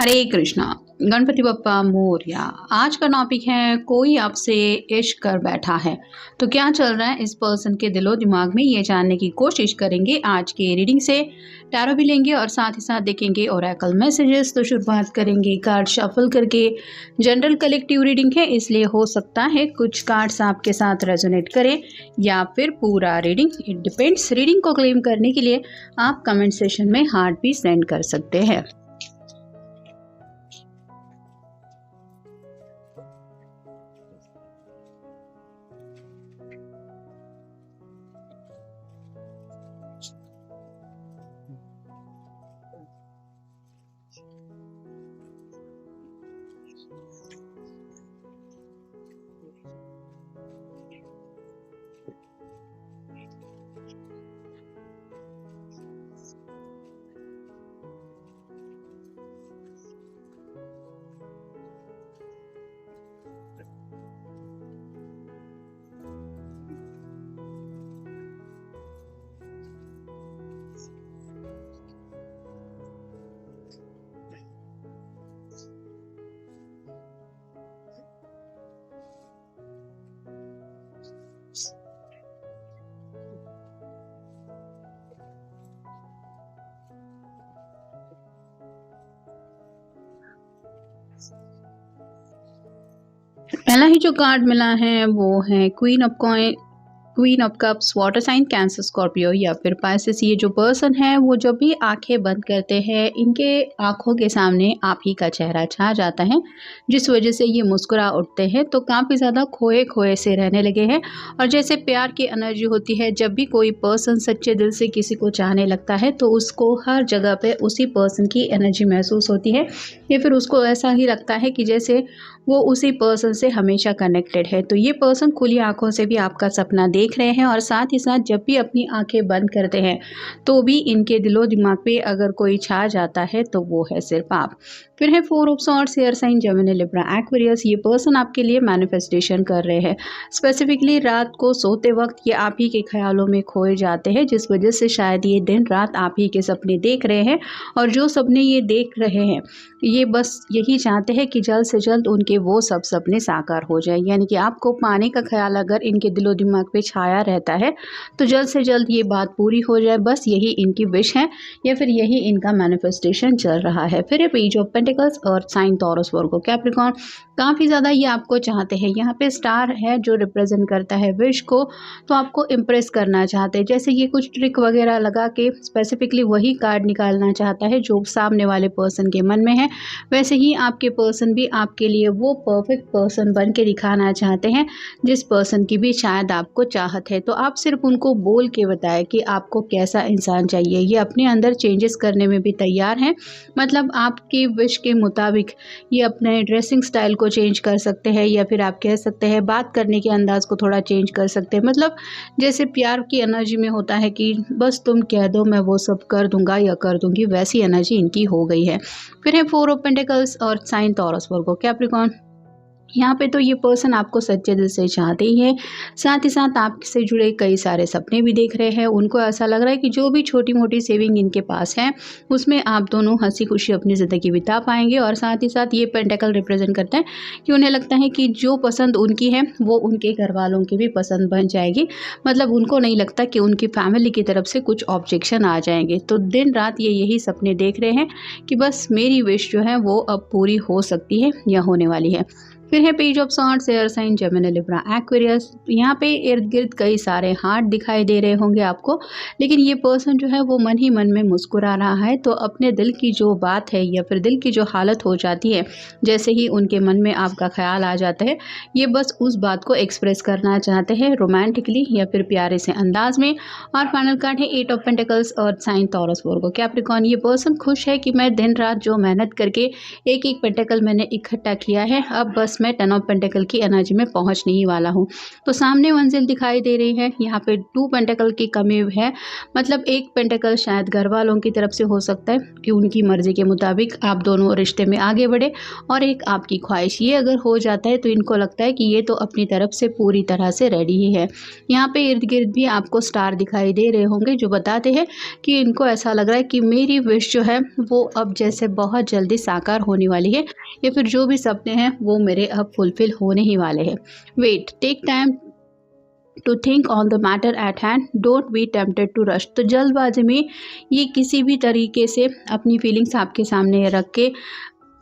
हरे कृष्णा। गणपति बप्पा मोरया। आज का टॉपिक है कोई आपसे इश्क कर बैठा है तो क्या चल रहा है इस पर्सन के दिलो दिमाग में, ये जानने की कोशिश करेंगे आज के रीडिंग से। टैरो भी लेंगे और साथ ही साथ देखेंगे ओरेकल मैसेजेस। तो शुरुआत करेंगे कार्ड शफल करके। जनरल कलेक्टिव रीडिंग है, इसलिए हो सकता है कुछ कार्ड्स आपके साथ रेजोनेट करें या फिर पूरा रीडिंग, इट डिपेंड्स। रीडिंग को क्लेम करने के लिए आप कमेंट सेशन में हार्ट भी सेंड कर सकते हैं। पहला ही जो कार्ड मिला है वो है queen of cups, water sign cancer Scorpio या फिर पाइसेस। ये जो पर्सन है वो जब भी आंखें बंद करते हैं इनके आंखों के सामने आप ही का चेहरा छा जाता है, जिस वजह से ये मुस्कुरा उठते हैं। तो काफ़ी ज़्यादा खोए खोए से रहने लगे हैं। और जैसे प्यार की एनर्जी होती है, जब भी कोई पर्सन सच्चे दिल से किसी को चाहने लगता है तो उसको हर जगह पे उसी पर्सन की एनर्जी महसूस होती है, या फिर उसको ऐसा ही लगता है कि जैसे वो उसी पर्सन से हमेशा कनेक्टेड है। तो ये पर्सन खुली आंखों से भी आपका सपना देख रहे हैं और साथ ही साथ जब भी अपनी आंखें बंद करते हैं तो भी इनके दिलो दिमाग पे अगर कोई छा जाता है तो वो है सिर्फ आप। फिर है four of swords, air sign Gemini Libra Aquarius. ये पर्सन आपके लिए मैनिफेस्टेशन कर रहे हैं। स्पेसिफिकली रात को सोते वक्त ये आप ही के ख्यालों में खोए जाते हैं, जिस वजह से शायद ये दिन रात आप ही के सपने देख रहे हैं। और जो सपने ये देख रहे हैं ये बस यही चाहते हैं कि जल्द से जल्द उनके वो सब सपने साकार हो जाए। यानी कि आपको पाने का ख्याल अगर इनके दिलो दिमाग पे छाया रहता है तो जल्द से जल्द ये बात पूरी हो जाए, बस यही इनकी विश है या फिर यही इनका मैनिफेस्टेशन चल रहा है। फिर पेज ऑफ पेंटिकल्स और साइन टॉरस वर्गो कैप्रिकॉर्न। काफ़ी ज़्यादा ये आपको चाहते हैं। यहाँ पे स्टार है जो रिप्रेजेंट करता है विश को, तो आपको इम्प्रेस करना चाहते हैं। जैसे ये कुछ ट्रिक वगैरह लगा के स्पेसिफिकली वही कार्ड निकालना चाहता है जो सामने वाले पर्सन के मन में है, वैसे ही आपके पर्सन भी आपके लिए वो परफेक्ट पर्सन बन के दिखाना चाहते हैं जिस पर्सन की भी शायद आपको चाहत है। तो आप सिर्फ उनको बोल के बताएं कि आपको कैसा इंसान चाहिए। ये अपने अंदर चेंजेस करने में भी तैयार हैं। मतलब आपकी विश के मुताबिक ये अपने ड्रेसिंग स्टाइल को चेंज कर सकते हैं, या फिर आप कह सकते हैं बात करने के अंदाज को थोड़ा चेंज कर सकते हैं। मतलब जैसे प्यार की एनर्जी में होता है कि बस तुम कह दो मैं वो सब कर दूंगा या कर दूंगी, वैसी एनर्जी इनकी हो गई है। फिर है फोर ऑफ पेंटिकल्स और साइन टॉरस वर्गो कैप्रिकॉर्न। यहाँ पे तो ये पर्सन आपको सच्चे दिल से चाहते ही है, साथ ही साथ आपसे जुड़े कई सारे सपने भी देख रहे हैं। उनको ऐसा लग रहा है कि जो भी छोटी मोटी सेविंग इनके पास है उसमें आप दोनों हंसी खुशी अपनी ज़िंदगी बिता पाएंगे। और साथ ही साथ ये पेंटेकल रिप्रेजेंट करता है कि उन्हें लगता है कि जो पसंद उनकी है वो उनके घर वालों की भी पसंद बन जाएगी। मतलब उनको नहीं लगता कि उनकी फैमिली की तरफ से कुछ ऑब्जेक्शन आ जाएंगे। तो दिन रात ये यही सपने देख रहे हैं कि बस मेरी विश जो है वो अब पूरी हो सकती है या होने वाली है। फिर है page of swords, air sign Gemini Libra Aquarius. यहाँ पे इर्द गिर्द कई सारे हार्ट दिखाई दे रहे होंगे आपको, लेकिन ये पर्सन जो है वो मन ही मन में मुस्कुरा रहा है। तो अपने दिल की जो बात है या फिर दिल की जो हालत हो जाती है, जैसे ही उनके मन में आपका ख्याल आ जाता है, ये बस उस बात को एक्सप्रेस करना चाहते हैं रोमांटिकली या फिर प्यारे से अंदाज में। और फाइनल कार्ड है एट ऑफ पेंटिकल्स और साइन टॉरस वर्गो कैप्रिकॉर्न। ये पर्सन खुश है कि मैं दिन रात जो मेहनत करके एक एक पेंटिकल मैंने इकट्ठा किया है, अब बस मैं 10 ऑफ पेंटिकल की एनर्जी में पहुंचने ही वाला हूं। तो सामने मंजिल दिखाई दे रही है, यहाँ पे 2 पेंटिकल की कमी है, मतलब एक पेंटिकल शायद घर वालों की तरफ से हो सकता है कि उनकी मर्जी के मुताबिक आप दोनों रिश्ते में आगे बढ़े, और एक आपकी ख्वाहिश। ये अगर हो जाता है तो इनको लगता है कि ये तो अपनी तरफ से पूरी तरह से रेडी ही है। यहाँ पे इर्द गिर्द भी आपको स्टार दिखाई दे रहे होंगे जो बताते हैं कि इनको ऐसा लग रहा है कि मेरी विश जो है वो अब जैसे बहुत जल्दी साकार होने वाली है, या फिर जो भी सपने हैं वो मेरे अब फुलफिल होने ही वाले हैं। Wait, take time to think on the matter at hand, don't be tempted to rush. तो जल्दबाजी में ये किसी भी तरीके से अपनी फीलिंग्स आपके सामने रख के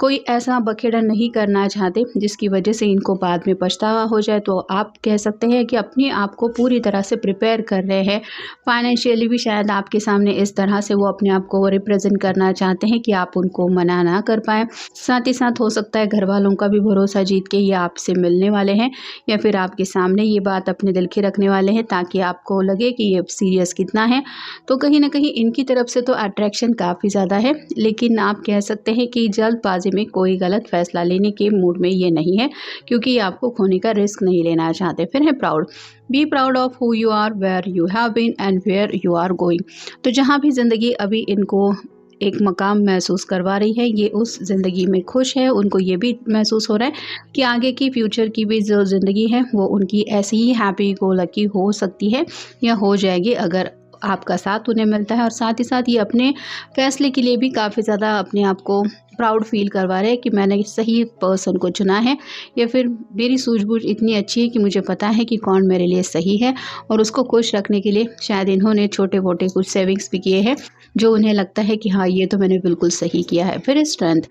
कोई ऐसा बखेड़ा नहीं करना चाहते जिसकी वजह से इनको बाद में पछतावा हो जाए। तो आप कह सकते हैं कि अपने आप को पूरी तरह से प्रिपेयर कर रहे हैं। फाइनेंशियली भी शायद आपके सामने इस तरह से वो अपने आप को रिप्रेजेंट करना चाहते हैं कि आप उनको मना ना कर पाएँ। साथ ही साथ हो सकता है घर वालों का भी भरोसा जीत के ये आपसे मिलने वाले हैं, या फिर आपके सामने ये बात अपने दिल की रखने वाले हैं ताकि आपको लगे कि ये सीरियस कितना है। तो कहीं ना कहीं इनकी तरफ से तो अट्रैक्शन काफ़ी ज़्यादा है, लेकिन आप कह सकते हैं कि जल्दबाजी में कोई गलत फैसला लेने के मूड में ये नहीं है, क्योंकि ये आपको खोने का रिस्क नहीं लेना चाहते। फिर है proud, be proud of who you are, where you have been and where you are going. तो जहाँ भी ज़िंदगी अभी इनको एक मकाम महसूस करवा रही है, ये उस ज़िंदगी में खुश है। उनको ये भी महसूस हो रहा है कि आगे की फ्यूचर की भी जो ज़िंदगी है वो उनकी ऐसी ही हैप्पी गो लकी हो सकती है या हो जाएगी अगर आपका साथ उन्हें मिलता है। और साथ ही साथ ये अपने फैसले के लिए भी काफ़ी ज़्यादा अपने आप को प्राउड फील करवा रहे हैं कि मैंने सही पर्सन को चुना है, या फिर मेरी सूझबूझ इतनी अच्छी है कि मुझे पता है कि कौन मेरे लिए सही है। और उसको खुश रखने के लिए शायद इन्होंने छोटे मोटे कुछ सेविंग्स भी किए हैं जो उन्हें लगता है कि हाँ ये तो मैंने बिल्कुल सही किया है। फिर strength,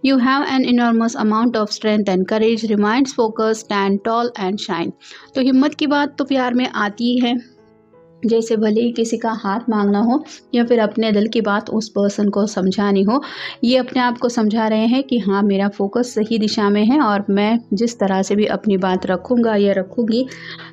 you have an enormous amount of strength and courage, reminds focus, stand tall and shine. तो हिम्मत की बात तो प्यार में आती है, जैसे भले ही किसी का हाथ मांगना हो या फिर अपने दिल की बात उस पर्सन को समझानी हो, ये अपने आप को समझा रहे हैं कि हाँ मेरा फोकस सही दिशा में है और मैं जिस तरह से भी अपनी बात रखूँगा या रखूँगी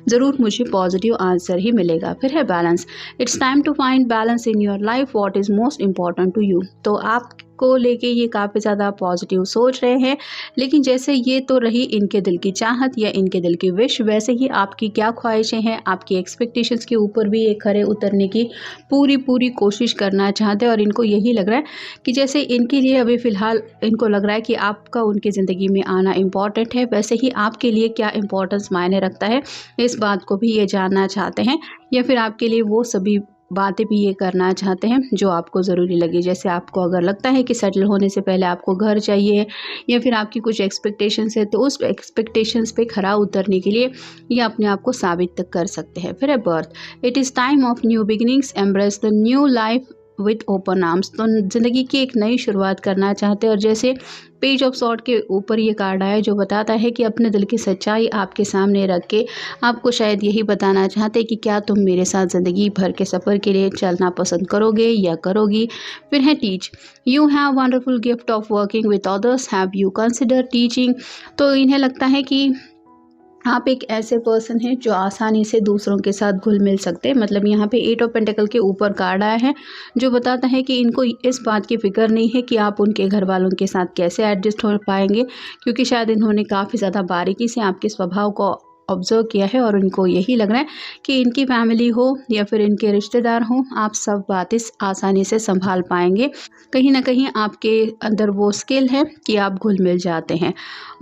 ज़रूर मुझे पॉजिटिव आंसर ही मिलेगा। फिर है balance, it's time to find balance in your life, what is most important to you. तो आप को लेके ये काफ़ी ज़्यादा पॉजिटिव सोच रहे हैं, लेकिन जैसे ये तो रही इनके दिल की चाहत या इनके दिल की विश, वैसे ही आपकी क्या ख्वाहिशें हैं, आपकी एक्सपेक्टेशंस के ऊपर भी ये खरे उतरने की पूरी कोशिश करना चाहते हैं। और इनको यही लग रहा है कि जैसे इनके लिए अभी फ़िलहाल इनको लग रहा है कि आपका उनकी ज़िंदगी में आना इम्पॉर्टेंट है, वैसे ही आपके लिए क्या इम्पोर्टेंस मायने रखता है इस बात को भी ये जानना चाहते हैं, या फिर आपके लिए वो सभी बातें भी ये करना चाहते हैं जो आपको ज़रूरी लगे। जैसे आपको अगर लगता है कि सेटल होने से पहले आपको घर चाहिए, या फिर आपकी कुछ एक्सपेक्टेशंस है, तो उस एक्सपेक्टेशंस पे खरा उतरने के लिए ये अपने आप को साबित तक कर सकते हैं। फिर है birth, it is time of new beginnings, embrace the new life with open arms. तो ज़िंदगी की एक नई शुरुआत करना चाहते हैं। और जैसे पेज ऑफ सॉर्ड के ऊपर ये कार्ड आया जो बताता है कि अपने दिल की सच्चाई आपके सामने रख के आपको शायद यही बताना चाहते हैं कि क्या तुम मेरे साथ ज़िंदगी भर के सफ़र के लिए चलना पसंद करोगे या करोगी। फिर है teach, you have wonderful gift of working with others, have you consider teaching. तो इन्हें लगता है कि आप एक ऐसे पर्सन हैं जो आसानी से दूसरों के साथ घुल मिल सकते हैं। मतलब यहाँ पे 8 ऑफ पेंटिकल के ऊपर कार्ड आया है जो बताता है कि इनको इस बात की फ़िक्र नहीं है कि आप उनके घर वालों के साथ कैसे एडजस्ट हो पाएंगे, क्योंकि शायद इन्होंने काफ़ी ज़्यादा बारीकी से आपके स्वभाव को ऑब्ज़र्व किया है और उनको यही लग रहा है कि इनकी फैमिली हो या फिर इनके रिश्तेदार हों, आप सब बातें आसानी से संभाल पाएंगे। कहीं ना कहीं आपके अंदर वो स्किल है कि आप घुल मिल जाते हैं।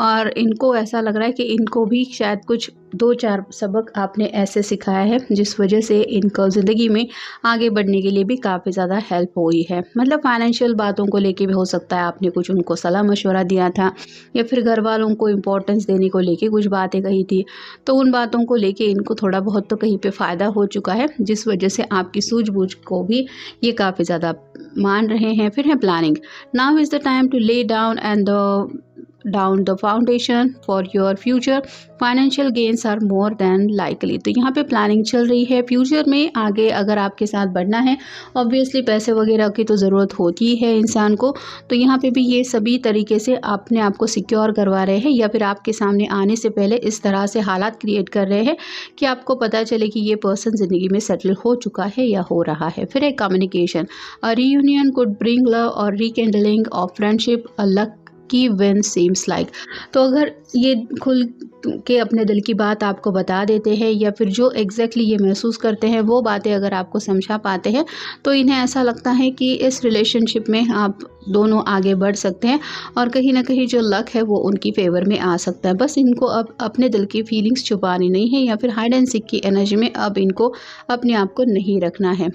और इनको ऐसा लग रहा है कि इनको भी शायद कुछ 2-4 सबक आपने ऐसे सिखाया है जिस वजह से इनको ज़िंदगी में आगे बढ़ने के लिए भी काफ़ी ज़्यादा हेल्प हुई है। मतलब फाइनेंशियल बातों को लेके भी हो सकता है आपने कुछ उनको सलाह मशवरा दिया था, या फिर घर वालों को इम्पोर्टेंस देने को लेके कुछ बातें कही थी, तो उन बातों को लेके इनको थोड़ा बहुत तो कहीं पे फ़ायदा हो चुका है, जिस वजह से आपकी सूझबूझ को भी ये काफ़ी ज़्यादा मान रहे हैं। फिर है planning, now is the time to lay down the foundation for your future, financial gains are more than likely. तो यहाँ पे प्लानिंग चल रही है फ्यूचर में आगे अगर आपके साथ बढ़ना है, ऑब्वियसली पैसे वगैरह की तो ज़रूरत होती ही है इंसान को। तो यहाँ पे भी ये सभी तरीके से अपने आप को सिक्योर करवा रहे हैं, या फिर आपके सामने आने से पहले इस तरह से हालात क्रिएट कर रहे हैं कि आपको पता चले कि ये पर्सन ज़िंदगी में सेटल हो चुका है या हो रहा है। फिर एक communication, a reunion could bring love और रिकेंडलिंग ऑफ फ्रेंडशिप, अ लक की विन सीम्स लाइक। तो अगर ये खुल के अपने दिल की बात आपको बता देते हैं या फिर जो एग्जैक्टली ये महसूस करते हैं वो बातें अगर आपको समझा पाते हैं, तो इन्हें ऐसा लगता है कि इस रिलेशनशिप में आप दोनों आगे बढ़ सकते हैं और कहीं ना कहीं जो लक है वो उनकी फेवर में आ सकता है। बस इनको अब अपने दिल की फीलिंग्स छुपानी नहीं है या फिर हाइड एंड सीक की एनर्जी में अब इनको अपने आप को नहीं रखना है।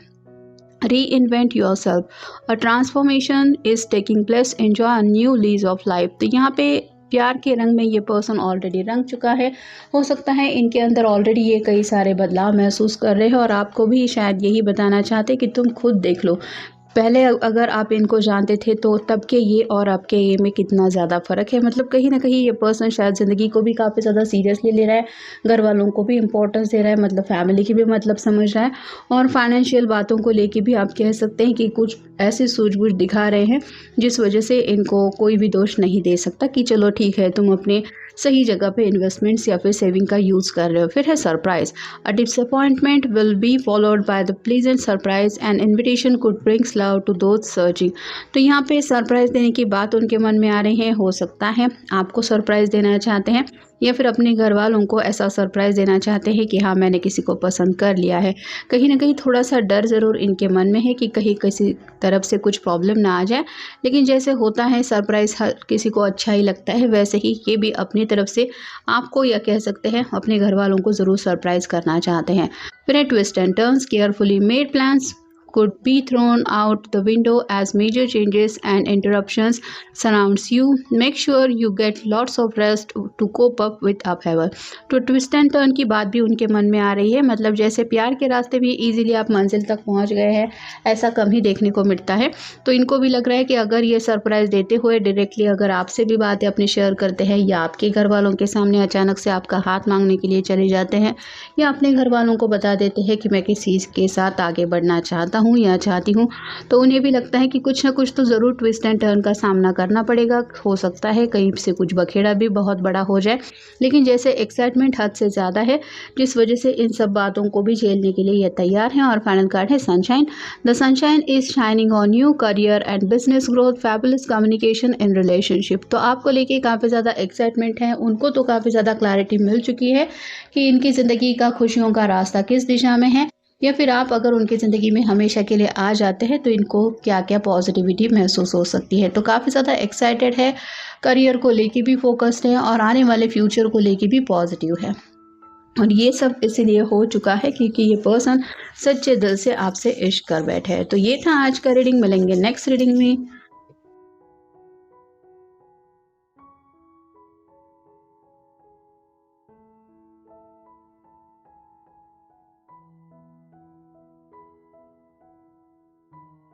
Reinvent yourself. A transformation is taking place. Enjoy a new lease of life. तो यहाँ पे प्यार के रंग में ये पर्सन ऑलरेडी रंग चुका है। हो सकता है इनके अंदर ऑलरेडी ये कई सारे बदलाव महसूस कर रहे हैं और आपको भी शायद यही बताना चाहते कि तुम खुद देख लो। पहले अगर आप इनको जानते थे तो तब के ये और अब के ये में कितना ज़्यादा फ़र्क है। मतलब कहीं ना कहीं ये पर्सन शायद ज़िंदगी को भी काफ़ी ज़्यादा सीरियसली ले रहा है, घर वालों को भी इम्पोर्टेंस दे रहा है, मतलब फैमिली की भी मतलब समझ रहा है और फाइनेंशियल बातों को लेके भी आप कह सकते हैं कि कुछ ऐसी सूझबूझ दिखा रहे हैं जिस वजह से इनको कोई भी दोष नहीं दे सकता कि चलो ठीक है तुम अपने सही जगह पे इन्वेस्टमेंट्स या फिर सेविंग का यूज़ कर रहे हो। फिर है surprise. A disappointment will be followed by the pleasant surprise and invitation could brings love to those searching. तो यहाँ पे सरप्राइज देने की बात उनके मन में आ रही है। हो सकता है आपको सरप्राइज देना चाहते हैं या फिर अपने घर वालों को ऐसा सरप्राइज़ देना चाहते हैं कि हाँ मैंने किसी को पसंद कर लिया है। कहीं ना कहीं थोड़ा सा डर ज़रूर इनके मन में है कि कहीं किसी तरफ से कुछ प्रॉब्लम ना आ जाए, लेकिन जैसे होता है सरप्राइज़ हर किसी को अच्छा ही लगता है, वैसे ही ये भी अपनी तरफ से आपको या कह सकते हैं अपने घर वालों को ज़रूर सरप्राइज़ करना चाहते हैं। फिर twist and turns. Carefully made plans could be thrown out the window as major changes and interruptions surrounds you. Make sure you get lots of rest to cope up with upheaval. तो twist and turn की बात भी उनके मन में आ रही है। मतलब जैसे प्यार के रास्ते भी इजीली आप मंजिल तक पहुंच गए हैं, ऐसा कम ही देखने को मिलता है। तो इनको भी लग रहा है कि अगर ये सरप्राइज देते हुए डायरेक्टली अगर आपसे भी बातें अपनी शेयर करते हैं या आपके घर वालों के सामने अचानक से आपका हाथ मांगने के लिए चले जाते हैं या अपने घर वालों को बता देते हैं कि मैं किसी के साथ आगे बढ़ना चाहता हूँ या चाहती हूँ, तो उन्हें भी लगता है कि कुछ ना कुछ तो ज़रूर ट्विस्ट एंड टर्न का सामना करना पड़ेगा। हो सकता है कहीं से कुछ बखेड़ा भी बहुत बड़ा हो जाए, लेकिन जैसे एक्साइटमेंट हद से ज़्यादा है जिस वजह से इन सब बातों को भी झेलने के लिए ये तैयार हैं। और फाइनल कार्ड है sunshine. The sunshine is shining on you, career and business growth, fabulous communication in relationship. तो आपको लेके काफ़ी ज़्यादा एक्साइटमेंट है, उनको तो काफ़ी ज़्यादा क्लैरिटी मिल चुकी है कि इनकी ज़िंदगी का खुशियों का रास्ता किस दिशा में है, या फिर आप अगर उनकी ज़िंदगी में हमेशा के लिए आ जाते हैं तो इनको क्या क्या पॉजिटिविटी महसूस हो सकती है। तो काफ़ी ज़्यादा एक्साइटेड है, करियर को लेके भी फोकस्ड है और आने वाले फ्यूचर को लेके भी पॉजिटिव है। और ये सब इसीलिए हो चुका है क्योंकि ये पर्सन सच्चे दिल से आपसे इश्क कर बैठे है। तो ये था आज का रीडिंग। मिलेंगे नेक्स्ट रीडिंग में।